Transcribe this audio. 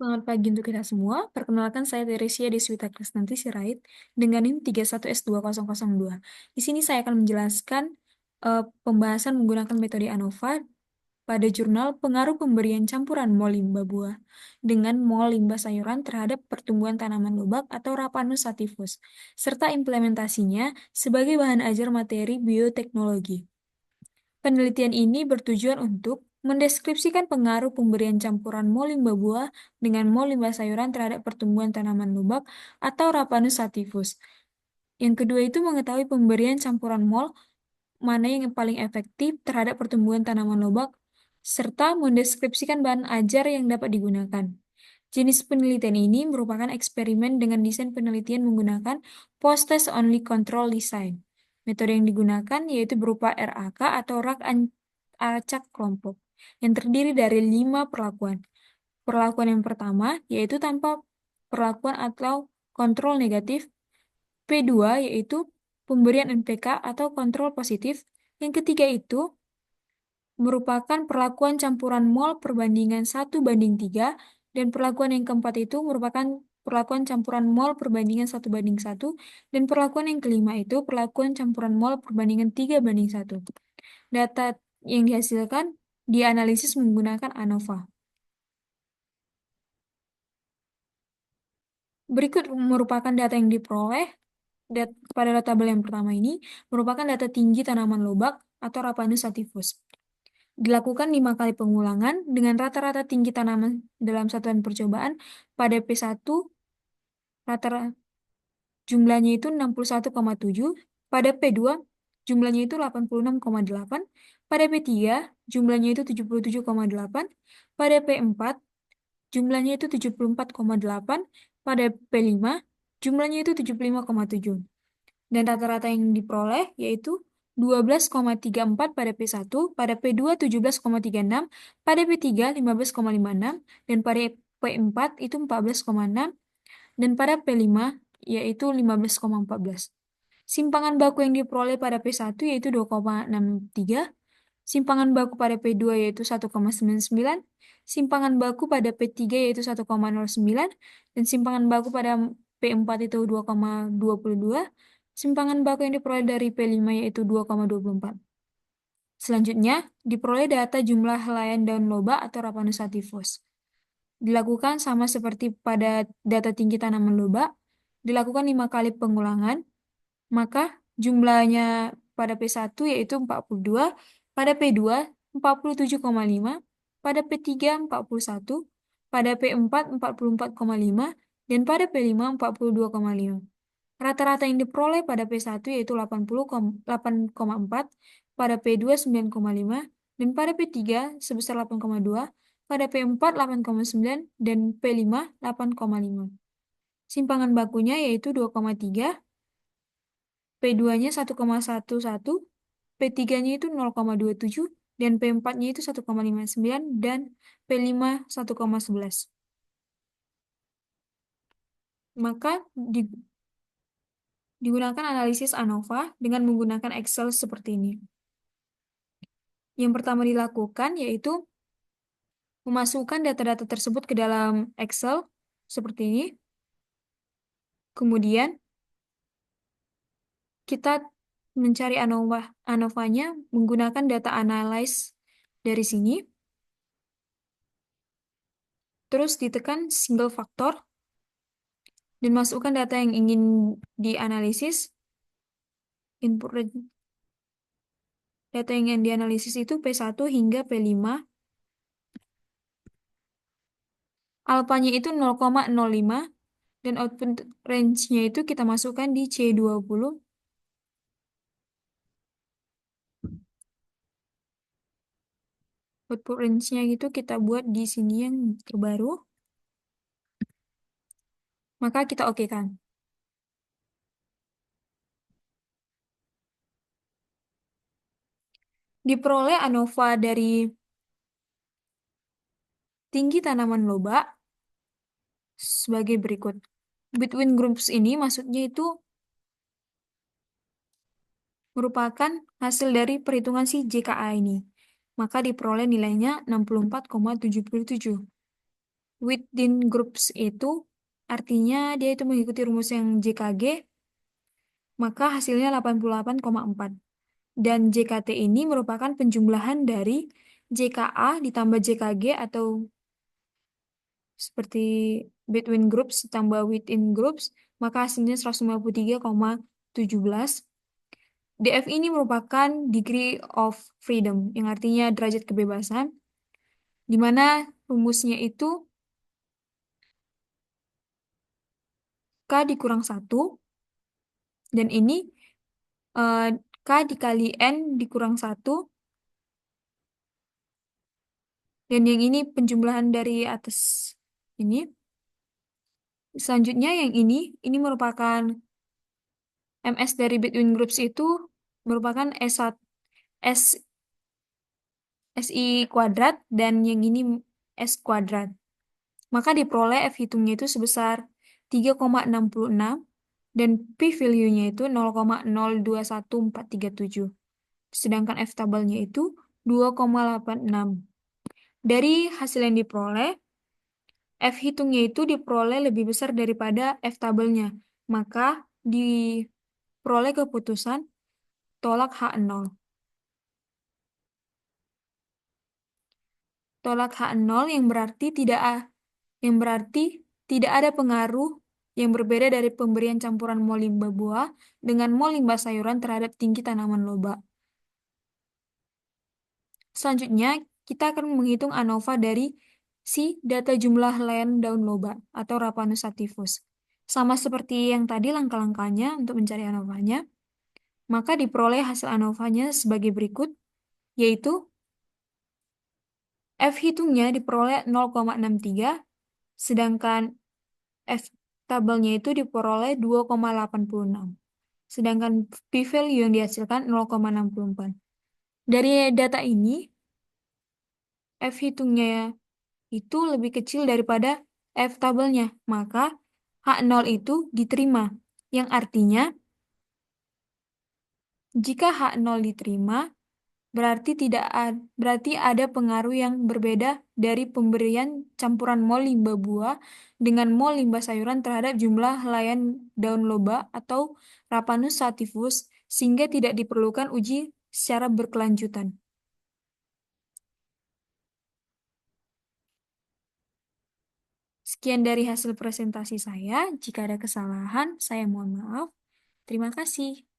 Selamat pagi untuk kita semua. Perkenalkan saya Teresia Deswita Krisnanti Sirait dengan NIM 31S2002. Di sini saya akan menjelaskan pembahasan menggunakan metode ANOVA pada jurnal pengaruh pemberian campuran mol limbah buah dengan mol limbah sayuran terhadap pertumbuhan tanaman lobak atau Raphanus sativus, serta implementasinya sebagai bahan ajar materi bioteknologi. Penelitian ini bertujuan untuk mendeskripsikan pengaruh pemberian campuran mol limbah buah dengan mol limbah sayuran terhadap pertumbuhan tanaman lobak atau Raphanus sativus. Yang kedua itu mengetahui pemberian campuran mol mana yang paling efektif terhadap pertumbuhan tanaman lobak, serta mendeskripsikan bahan ajar yang dapat digunakan. Jenis penelitian ini merupakan eksperimen dengan desain penelitian menggunakan post-test only control design. Metode yang digunakan yaitu berupa RAK atau rak acak kelompok, yang terdiri dari 5 perlakuan. Perlakuan yang pertama yaitu tanpa perlakuan atau kontrol negatif. P2 yaitu pemberian NPK atau kontrol positif. Yang ketiga itu merupakan perlakuan campuran mol perbandingan 1:3, dan perlakuan yang keempat itu merupakan perlakuan campuran mol perbandingan 1:1, dan perlakuan yang kelima itu perlakuan campuran mol perbandingan 3:1. Data yang dihasilkan dianalisis menggunakan ANOVA. Berikut merupakan data yang diperoleh pada tabel yang pertama ini merupakan data tinggi tanaman lobak atau Raphanus sativus. Dilakukan 5 kali pengulangan dengan rata-rata tinggi tanaman dalam satuan percobaan. Pada P1 rata jumlahnya itu 61,7, pada P2 jumlahnya itu 86,8, pada P3 jumlahnya itu 77,8, pada P4 jumlahnya itu 74,8, pada P5 jumlahnya itu 75,7. Dan rata-rata yang diperoleh yaitu 12,34 pada P1, pada P2 17,36, pada P3 15,56, dan pada P4 itu 14,6, dan pada P5 yaitu 15,14. Simpangan baku yang diperoleh pada P1 yaitu 2,63, simpangan baku pada P2 yaitu 1,99, simpangan baku pada P3 yaitu 1,09, dan simpangan baku pada P4 itu 2,22, simpangan baku yang diperoleh dari P5 yaitu 2,24. Selanjutnya, diperoleh data jumlah helaian daun loba atau Raphanus sativus. Dilakukan sama seperti pada data tinggi tanaman loba, dilakukan 5 kali pengulangan, maka jumlahnya pada P1 yaitu 42, pada P2 47,5, pada P3 41, pada P4 44,5, dan pada P5 42,5. Rata-rata yang diperoleh pada P1 yaitu 88,4, pada P2 9,5, dan pada P3 sebesar 8,2, pada P4 8,9, dan P5 8,5. Simpangan bakunya yaitu 2,3, P2-nya 1,11, P3-nya itu 0,27, dan P4-nya itu 1,59, dan P5 1,11. Maka digunakan analisis ANOVA dengan menggunakan Excel seperti ini. Yang pertama dilakukan yaitu memasukkan data-data tersebut ke dalam Excel seperti ini. Kemudian kita mencari ANOVA-nya menggunakan data analyze dari sini. Terus ditekan single factor dan masukkan data yang ingin dianalisis. Data yang ingin dianalisis itu P1 hingga P5. Alfanya itu 0,05, dan output range-nya itu kita masukkan di C20. Output range-nya itu kita buat di sini yang terbaru. Maka kita oke-kan. Diperoleh ANOVA dari tinggi tanaman loba sebagai berikut. Between groups ini maksudnya itu merupakan hasil dari perhitungan si JKA ini. Maka diperoleh nilainya 64,77. within groups itu artinya dia itu mengikuti rumus yang JKG, maka hasilnya 88,4. Dan JKT ini merupakan penjumlahan dari JKA ditambah JKG atau seperti between groups ditambah within groups, maka hasilnya 153,17. DF ini merupakan degree of freedom, yang artinya derajat kebebasan, di mana rumusnya itu K dikurang 1, dan ini eh, K dikali N dikurang 1, dan yang ini penjumlahan dari atas ini. Selanjutnya yang ini merupakan MS dari between groups itu merupakan S1, S, SI kuadrat, dan yang ini S kuadrat. Maka diperoleh F hitungnya itu sebesar 3,66 dan P-value-nya itu 0,021437. Sedangkan F tabelnya itu 2,86. Dari hasil yang diperoleh, F hitungnya itu diperoleh lebih besar daripada F tabelnya. Maka diperoleh keputusan tolak H0. Tolak H0 yang berarti tidak ada pengaruh yang berbeda dari pemberian campuran mol limbah buah dengan mol limbah sayuran terhadap tinggi tanaman loba. Selanjutnya, kita akan menghitung ANOVA dari si data jumlah helaian daun loba atau Rapanus sativus. Sama seperti yang tadi langkah-langkahnya untuk mencari ANOVA-nya, maka diperoleh hasil ANOVA-nya sebagai berikut, yaitu F hitungnya diperoleh 0,63, sedangkan F tabelnya itu diperoleh 2,86. Sedangkan p-value yang dihasilkan 0,64. Dari data ini, F hitungnya itu lebih kecil daripada F tabelnya, maka H0 itu diterima. Yang artinya, jika H0 diterima, berarti ada pengaruh yang berbeda dari pemberian campuran mol limbah buah dengan mol limbah sayuran terhadap jumlah helaian daun loba atau Rapanus sativus sehingga tidak diperlukan uji secara berkelanjutan. Sekian dari hasil presentasi saya. Jika ada kesalahan, saya mohon maaf. Terima kasih.